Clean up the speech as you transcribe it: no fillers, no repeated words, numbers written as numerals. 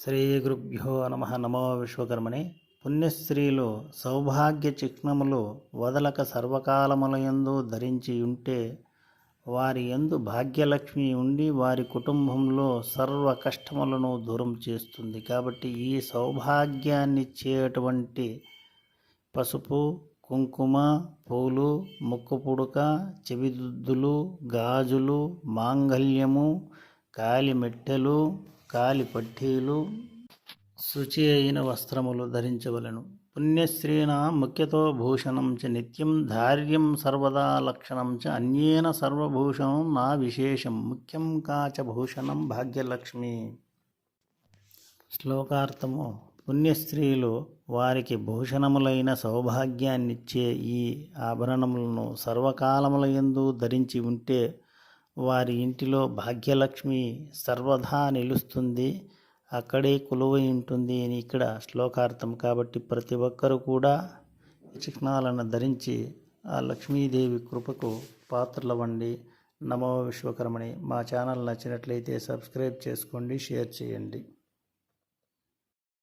శ్రీ గురుభ్యో నమః. నమో విశ్వకర్మణే. పుణ్యస్త్రీలు సౌభాగ్య చిహ్నములు వదలక సర్వకాలములయందు ధరించి ఉంటే వారి యందు భాగ్యలక్ష్మి ఉండి వారి కుటుంబంలో సర్వ కష్టములను దూరం చేస్తుంది. కాబట్టి ఈ సౌభాగ్యాన్నిచ్చేటువంటి పసుపు, కుంకుమ, పూలు, ముక్కు పుడక, చెవిదుద్దులు, గాజులు, మాంగళ్యము, కాలిమెట్టెలు, కాలి పట్టీలు, శుచి అయిన వస్త్రములు ధరించవలను. పుణ్యశ్రీణాం ముఖ్యతో భూషణం చ నిత్యం ధార్యం సర్వదా లక్షణం చ అన్యేన సర్వభూషణం నా విశేషం ముఖ్యం కాచ భూషణం భాగ్యలక్ష్మి. శ్లోకార్థము: పుణ్యస్త్రీలు వారికి భూషణములైన సౌభాగ్యాన్నిచ్చే ఈ ఆభరణములను సర్వకాలములయందు ధరించి ఉంటే వారి ఇంటిలో భాగ్యలక్ష్మి సర్వదా నిలుస్తుంది, అక్కడే కొలువై ఉంటుంది అని ఇక్కడ శ్లోకార్థం. కాబట్టి ప్రతి ఒక్కరూ కూడా చిహ్నాలను ధరించి ఆ లక్ష్మీదేవి కృపకు పాత్రలవ్వండి. నమో విశ్వకర్మణి. మా ఛానల్ నచ్చినట్లయితే సబ్స్క్రైబ్ చేసుకోండి, షేర్ చేయండి.